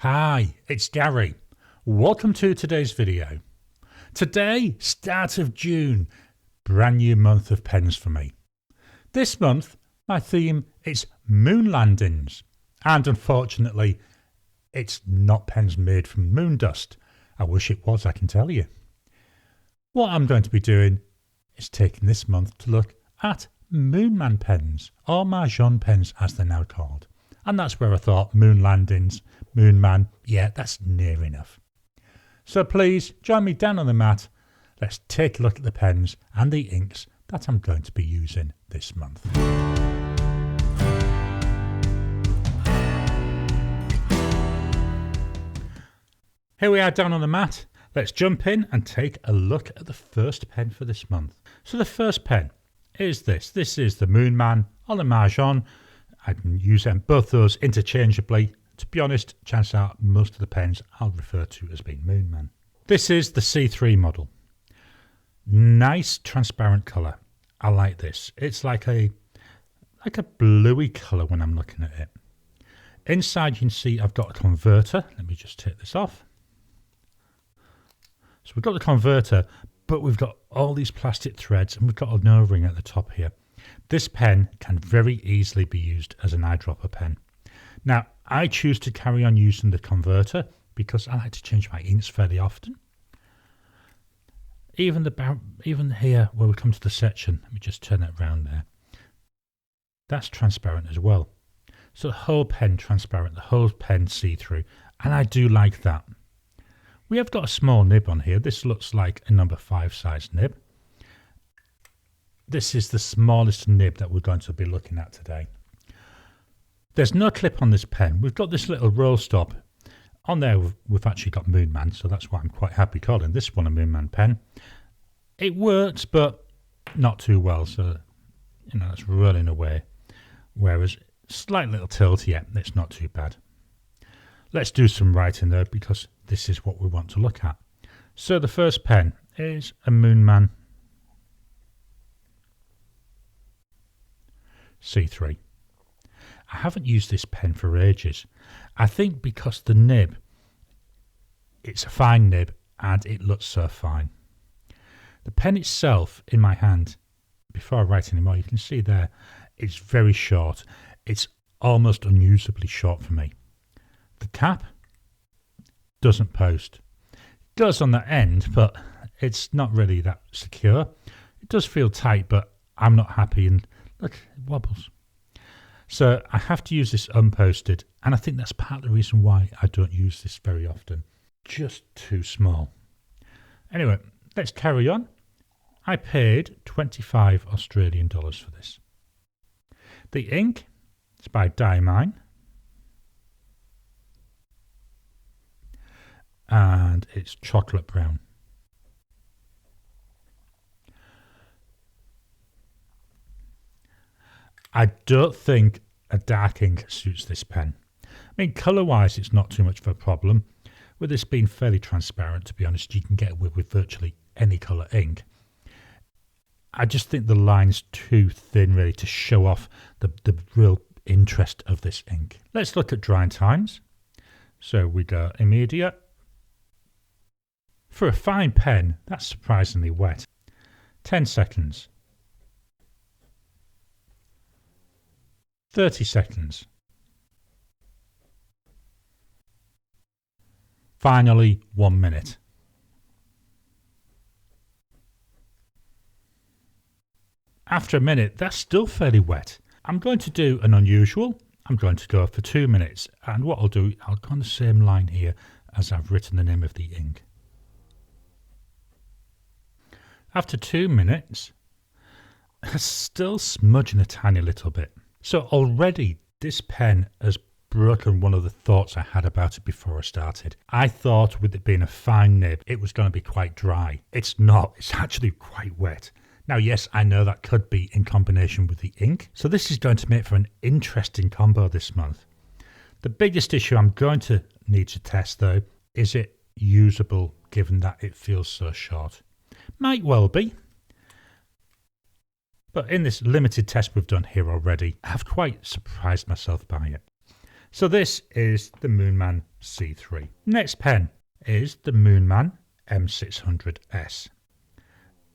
Hi, it's Gary. Welcome to today's video. Today, start of June, brand new month of pens for me. This month, my theme is moon landings. And unfortunately, it's not pens made from moon dust. I wish it was, I can tell you. What I'm going to be doing is taking this month to look at Moonman pens, or Majohn pens as they're now called. And that's where I thought moon landings, Moonman, yeah, that's near enough. So please join me down on the mat. Let's take a look at the pens and the inks that I'm going to be using this month. Here we are down on the mat. Let's jump in and take a look at the first pen for this month. So the first pen is this. This is the Moonman or the Majohn. I can use them both those interchangeably. To be honest, chances are most of the pens I'll refer to as being Moonman. This is the C3 model. Nice transparent colour. I like this. It's like a bluey colour when I'm looking at it. Inside you can see I've got a converter. Let me just take this off. So we've got the converter, but we've got all these plastic threads and we've got an O-ring at the top here. This pen can very easily be used as an eyedropper pen. Now, I choose to carry on using the converter because I like to change my inks fairly often. Even here where we come to the section, let me just turn that around there. That's transparent as well. So the whole pen transparent, the whole pen see-through, and I do like that. We have got a small nib on here. This looks like a number 5 size nib. This is the smallest nib that we're going to be looking at today. There's no clip on this pen. We've got this little roll stop. On there we've actually got Moonman, so that's why I'm quite happy calling this one a Moonman pen. It works, but not too well, so it's rolling away. Whereas slight little tilt, yeah, it's not too bad. Let's do some writing though, because this is what we want to look at. So the first pen is a Moonman C3. I haven't used this pen for ages. I think because the nib, it's a fine nib and it looks so fine. The pen itself in my hand, before I write anymore, you can see there, it's very short. It's almost unusably short for me. The cap doesn't post. It does on the end, but it's not really that secure. It does feel tight, but I'm not happy, and look, it wobbles. So I have to use this unposted, and I think that's part of the reason why I don't use this very often. Just too small. Anyway, let's carry on. I paid 25 Australian dollars for this. The ink is by Diamine. And it's chocolate brown. I don't think a dark ink suits this pen. I mean, colour-wise, it's not too much of a problem. With this being fairly transparent, to be honest, you can get away with virtually any colour ink. I just think the line's too thin, really, to show off the real interest of this ink. Let's look at drying times. So we go immediate. For a fine pen, that's surprisingly wet. 10 seconds. 30 seconds. Finally, 1 minute. After a minute, that's still fairly wet. I'm going to do an unusual. I'm going to go for 2 minutes. And what I'll do, I'll go on the same line here as I've written the name of the ink. After 2 minutes, it's still smudging a tiny little bit. So already this pen has broken one of the thoughts I had about it before I started. I thought with it being a fine nib, it was going to be quite dry. It's not. It's actually quite wet. Now, yes, I know that could be in combination with the ink. So this is going to make for an interesting combo this month. The biggest issue I'm going to need to test though, is it usable given that it feels so short? Might well be. But in this limited test we've done here already, I have quite surprised myself by it. So this is the Moonman C3. Next pen is the Moonman M600S.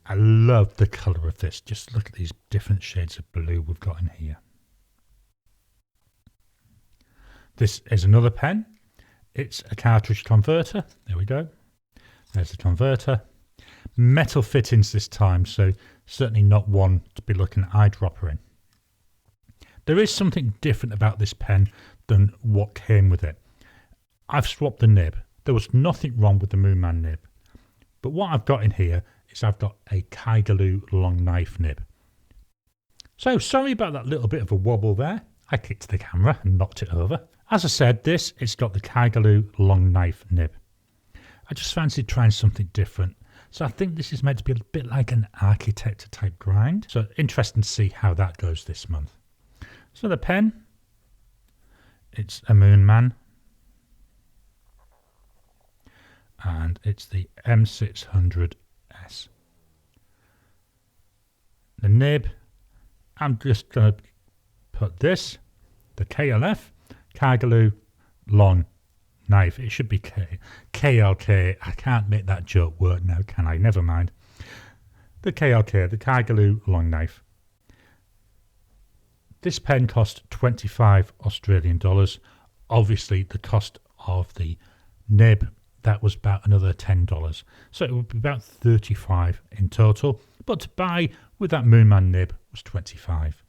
I love the colour of this. Just look at these different shades of blue we've got in here. This is another pen. It's a cartridge converter. There we go. There's the converter. Metal fittings this time, so certainly not one to be looking at eyedropper in. There is something different about this pen than what came with it. I've swapped the nib. There was nothing wrong with the Moonman nib. But what I've got in here is I've got a Kaigaloo long knife nib. So sorry about that little bit of a wobble there. I kicked the camera and knocked it over. As I said, it's got the Kaigaloo long knife nib. I just fancied trying something different. So I think this is meant to be a bit like an architect type grind. So interesting to see how that goes this month. So the pen, it's a Moonman. And it's the M600S. The nib, I'm just going to put this, the KLF, Kaigaloo long knife. It should be KLK. I can't make that joke work now, can I? Never mind. The KLK, the Kaigaloo long knife. This pen cost 25 Australian dollars. Obviously, the cost of the nib, that was about another $10. So it would be about 35 in total. But to buy with that Moonman nib was 25.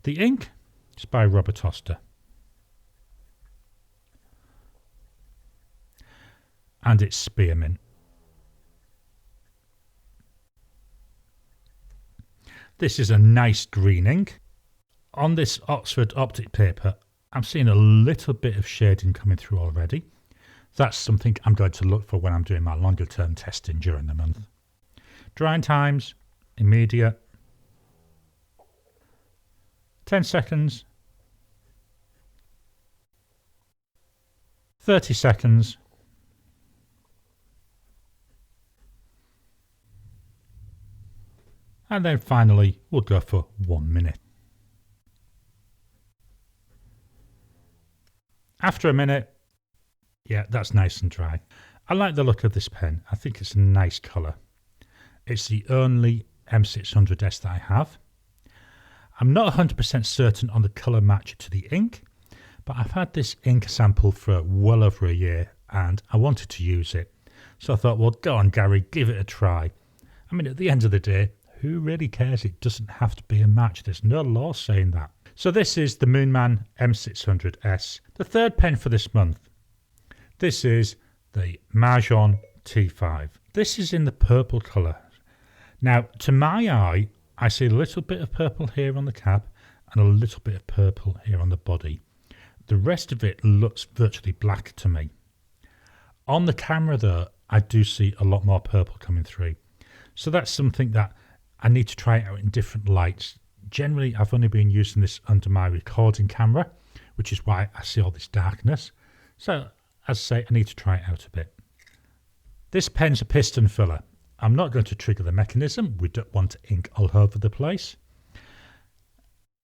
The ink is by Robert Oster. And it's Spearmint. This is a nice green ink. On this Oxford optic paper, I'm seeing a little bit of shading coming through already. That's something I'm going to look for when I'm doing my longer term testing during the month. Drying times, immediate. 10 seconds. 30 seconds. And then finally, we'll go for 1 minute. After a minute, yeah, that's nice and dry. I like the look of this pen. I think it's a nice colour. It's the only M600S that I have. I'm not 100% certain on the colour match to the ink, but I've had this ink sample for well over a year and I wanted to use it. So I thought, well, go on, Gary, give it a try. I mean, at the end of the day, who really cares? It doesn't have to be a match. There's no law saying that. So this is the Moonman M600S, the third pen for this month. This is the Majohn T5. This is in the purple colour. Now, to my eye, I see a little bit of purple here on the cap and a little bit of purple here on the body. The rest of it looks virtually black to me. On the camera though, I do see a lot more purple coming through. So that's something that I need to try out in different lights. Generally, I've only been using this under my recording camera, which is why I see all this darkness. So, as I say, I need to try it out a bit. This pen's a piston filler. I'm not going to trigger the mechanism. We don't want ink all over the place.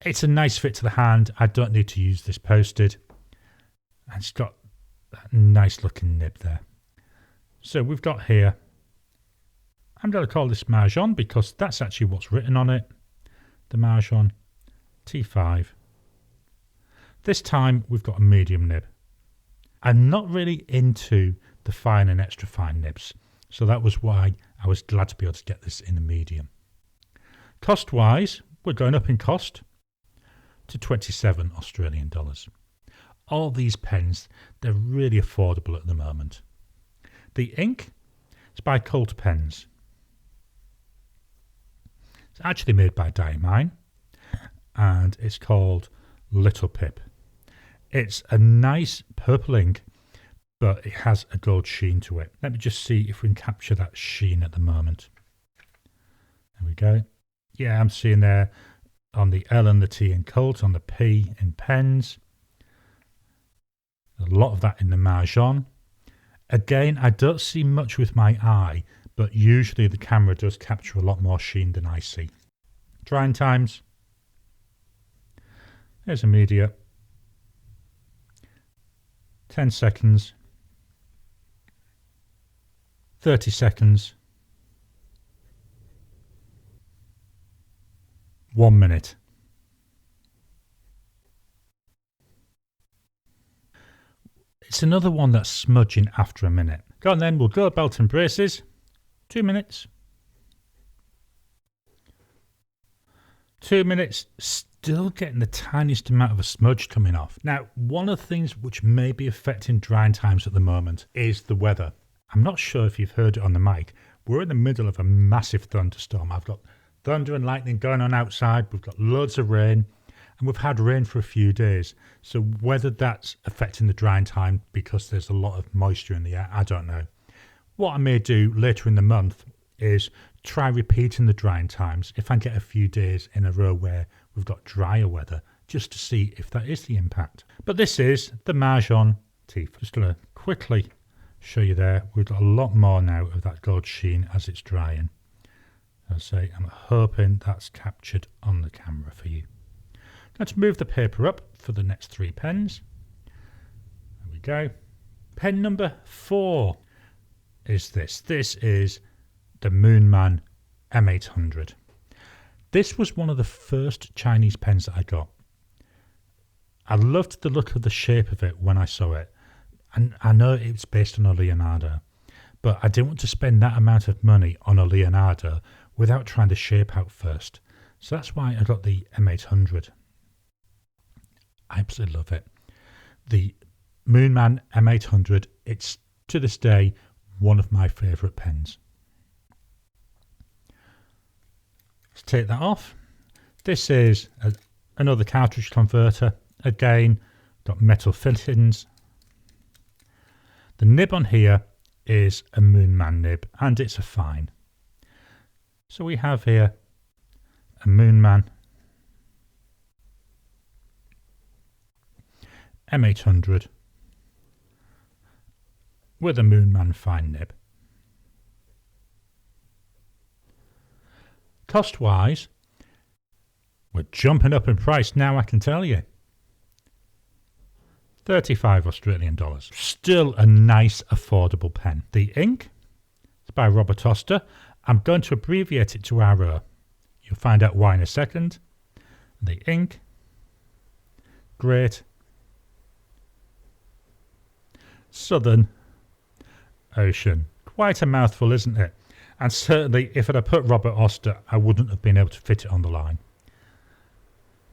It's a nice fit to the hand. I don't need to use this posted. And it's got a nice looking nib there. So we've got here, I'm going to call this Majohn because that's actually what's written on it. The Majohn T5. This time we've got a medium nib. I'm not really into the fine and extra fine nibs, so that was why I was glad to be able to get this in a medium. Cost wise, we're going up in cost to 27 Australian dollars. All these pens, they're really affordable at the moment. The ink is by Colt Pens. It's actually made by Diamine and it's called Little Pip. It's a nice purple ink, but it has a gold sheen to it. Let me just see if we can capture that sheen at the moment. There we go. Yeah, I'm seeing there on the L and the T in Colt, on the P in Pens. A lot of that in the Majohn. Again, I don't see much with my eye, but usually the camera does capture a lot more sheen than I see. Drying times. There's a media. 10 seconds, 30 seconds, 1 minute. It's another one that's smudging after a minute. Go on then, we'll go belt and braces. 2 minutes. 2 minutes, still getting the tiniest amount of a smudge coming off. Now, one of the things which may be affecting drying times at the moment is the weather. I'm not sure if you've heard it on the mic. We're in the middle of a massive thunderstorm. I've got thunder and lightning going on outside. We've got loads of rain. And we've had rain for a few days. So whether that's affecting the drying time because there's a lot of moisture in the air, I don't know. What I may do later in the month is try repeating the drying times if I get a few days in a row where we've got drier weather, just to see if that is the impact. But this is the Majohn teeth. Just going to quickly show you there. We've got a lot more now of that gold sheen as it's drying. As I say, I'm hoping that's captured on the camera for you. Let's move the paper up for the next 3 pens. There we go. Pen number 4 is this. This is the Moonman M800. This was one of the first Chinese pens that I got. I loved the look of the shape of it when I saw it. And I know it's based on a Leonardo, but I didn't want to spend that amount of money on a Leonardo without trying the shape out first. So that's why I got the M800. I absolutely love it. The Moonman M800, it's to this day one of my favourite pens. Let's take that off. This is another cartridge converter. Again, got metal fittings. The nib on here is a Moonman nib and it's a fine. So we have here a Moonman M800 with a Moonman fine nib. Cost wise, we're jumping up in price now, I can tell you. 35 Australian dollars. Still a nice affordable pen. The ink is by Robert Oster. I'm going to abbreviate it to RO. You'll find out why in a second. The ink, great. Southern Ocean. Quite a mouthful, isn't it? And certainly if I'd have put Robert Oster, I wouldn't have been able to fit it on the line.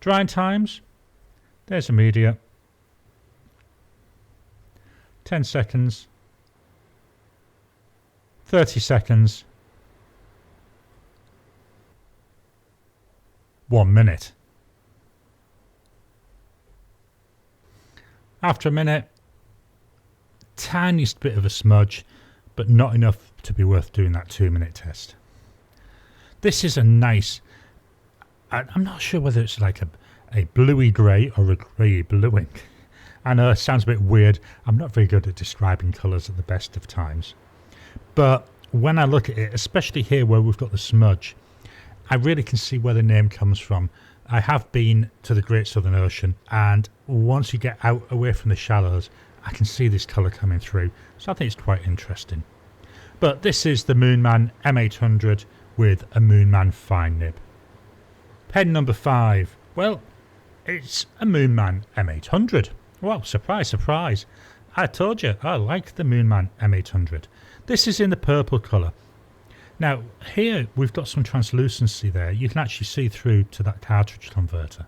Drying times. There's immediate. 10 seconds. 30 seconds. 1 minute. After a minute, tiniest bit of a smudge, but not enough to be worth doing that 2-minute test. This is a nice, I'm not sure whether it's like a bluey grey or a grey blue ink. I know it sounds a bit weird. I'm not very good at describing colours at the best of times. But when I look at it, especially here where we've got the smudge, I really can see where the name comes from. I have been to the Great Southern Ocean, and once you get out away from the shallows, I can see this colour coming through. So I think it's quite interesting. But this is the Moonman M800 with a Moonman fine nib. Pen number 5. Well, it's a Moonman M800. Well, surprise, surprise. I told you, I like the Moonman M800. This is in the purple colour. Now, here we've got some translucency there. You can actually see through to that cartridge converter.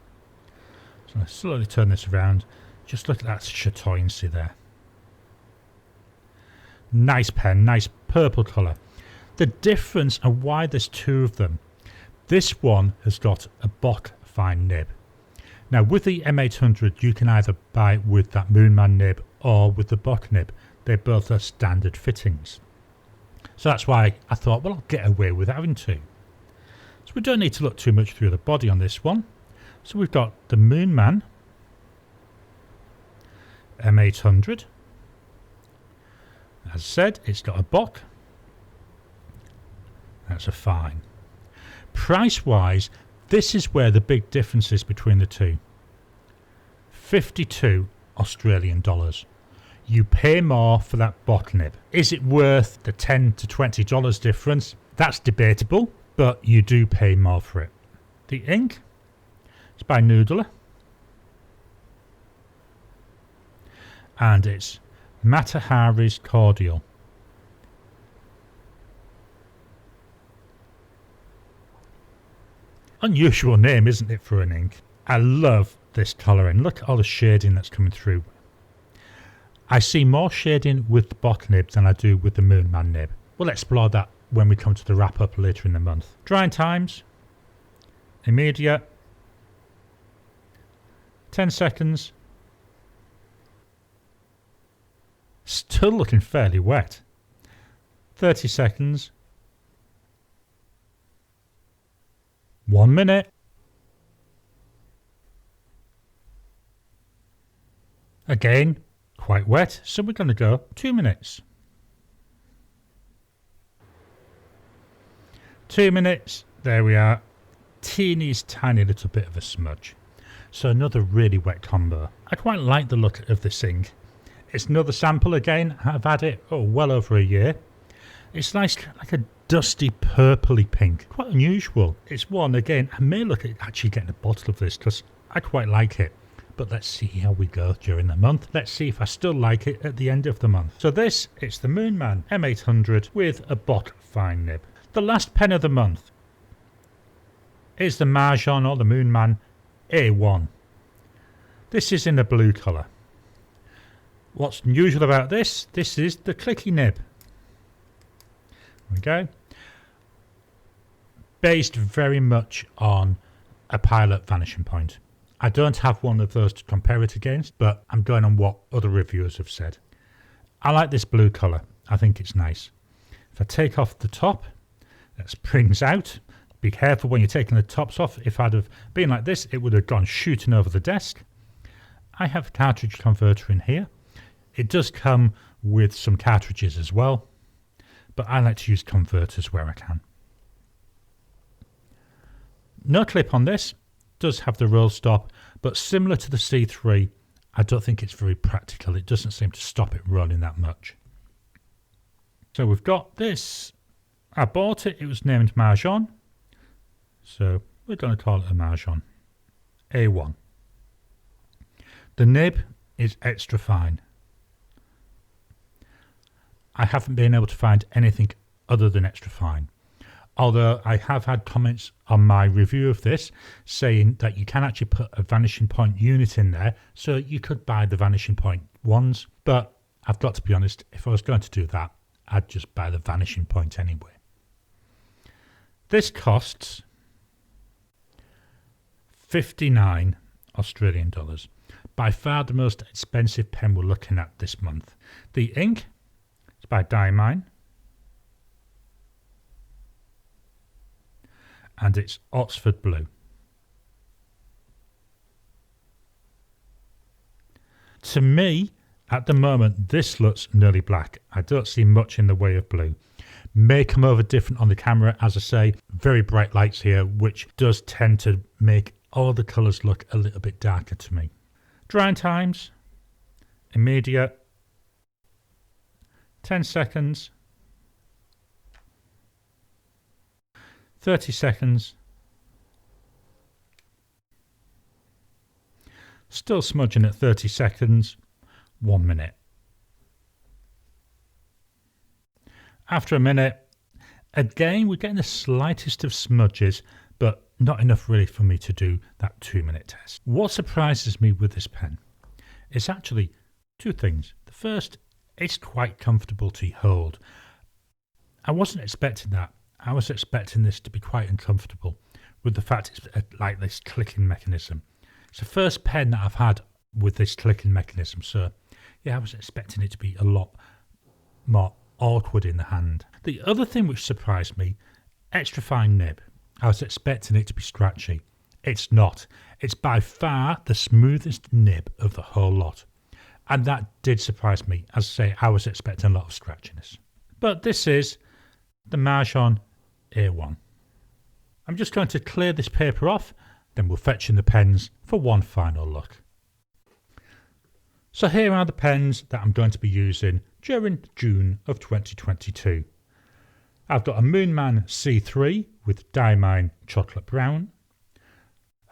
So I'll slowly turn this around. Just look at that chatoyancy there. Nice pen, nice purple colour. The difference and why there's 2 of them. This one has got a Bock fine nib. Now with the M800 you can either buy it with that Moonman nib or with the Bock nib. They both are standard fittings. So that's why I thought, well, I'll get away with having 2. So we don't need to look too much through the body on this one. So we've got the Moonman M800. As I said, it's got a Bock. That's a fine. Price wise, this is where the big difference is between the 2. 52 Australian dollars. You pay more for that Bock nib. Is it worth the $10 to $20 difference? That's debatable, but you do pay more for it. The ink is by Noodler, and it's Matahari's Cordial. Unusual name, isn't it, for an ink? I love this colouring. Look at all the shading that's coming through. I see more shading with the Bock nib than I do with the Moonman nib. We'll explore that when we come to the wrap up later in the month. Drying times, immediate, 10 seconds. Still looking fairly wet. 30 seconds. 1 minute. Again, quite wet, so we're going to go 2 minutes. 2 minutes, there we are. Teeniest tiny little bit of a smudge. So another really wet combo. I quite like the look of this ink. It's another sample again. I've had it well over a year. It's nice, like a dusty purpley pink. Quite unusual. It's one, again, I may look at actually getting a bottle of this because I quite like it. But let's see how we go during the month. Let's see if I still like it at the end of the month. So this, it's the Moonman M800 with a Bock fine nib. The last pen of the month is the Majohn or the Moonman A1. This is in a blue colour. What's unusual about this is the clicky nib. There we go. Based very much on a Pilot vanishing point. I don't have one of those to compare it against, but I'm going on what other reviewers have said. I like this blue colour. I think it's nice. If I take off the top, that springs out. Be careful when you're taking the tops off. If I'd have been like this, it would have gone shooting over the desk. I have a cartridge converter in here. It does come with some cartridges as well, but I like to use converters where I can. No clip on this. Does have the roll stop, but similar to the C3, I don't think it's very practical. It doesn't seem to stop it rolling that much. So we've got this. I bought it. It was named Majohn. So we're going to call it a Majohn A1. The nib is extra fine. I haven't been able to find anything other than extra fine. Although I have had comments on my review of this saying that you can actually put a vanishing point unit in there, so you could buy the vanishing point ones. But I've got to be honest, if I was going to do that, I'd just buy the vanishing point anyway. This costs 59 Australian dollars. By far the most expensive pen we're looking at this month. The ink is by Diamine. And it's Oxford Blue. To me, at the moment, this looks nearly black. I don't see much in the way of blue. May come over different on the camera, as I say, very bright lights here, which does tend to make all the colours look a little bit darker to me. Drying times, immediate, 10 seconds, 30 seconds. Still smudging at 30 seconds. 1 minute. After a minute, again we're getting the slightest of smudges, but not enough really for me to do that 2-minute test. What surprises me with this pen is actually two things. The first, it's quite comfortable to hold. I wasn't expecting that. I was expecting this to be quite uncomfortable with the fact it's like this clicking mechanism. It's the first pen that I've had with this clicking mechanism, so yeah, I was expecting it to be a lot more awkward in the hand. The other thing which surprised me, extra fine nib. I was expecting it to be scratchy. It's not. It's by far the smoothest nib of the whole lot. And that did surprise me. As I say, I was expecting a lot of scratchiness. But this is the Majohn A1. I'm just going to clear this paper off, then we'll fetch in the pens for one final look. So here are the pens that I'm going to be using during June of 2022. I've got a Moonman C3 with Diamine Chocolate Brown,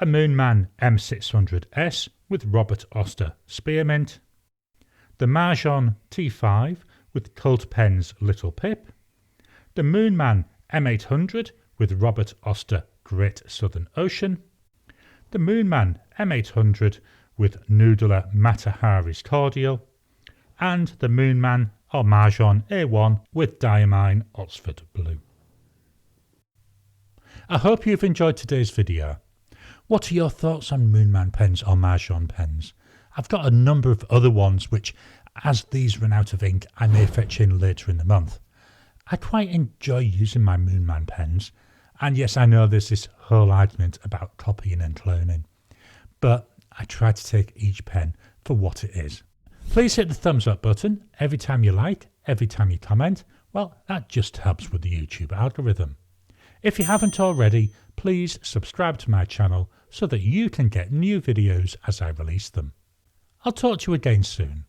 a Moonman M600S with Robert Oster Spearmint, the Majohn T5 with Cult Pen's Little Pip, the Moonman M800 with Robert Oster Great Southern Ocean, the Moonman M800 with Noodler Matahari's Cordial, and the Moonman or Majohn A1 with Diamine Oxford Blue. I hope you've enjoyed today's video. What are your thoughts on Moonman pens or Majohn pens? I've got a number of other ones which, as these run out of ink, I may fetch in later in the month. I quite enjoy using my Moonman pens, and yes, I know there's this whole argument about copying and cloning, but I try to take each pen for what it is. Please hit the thumbs up button every time you like, every time you comment. Well, that just helps with the YouTube algorithm. If you haven't already, please subscribe to my channel so that you can get new videos as I release them. I'll talk to you again soon.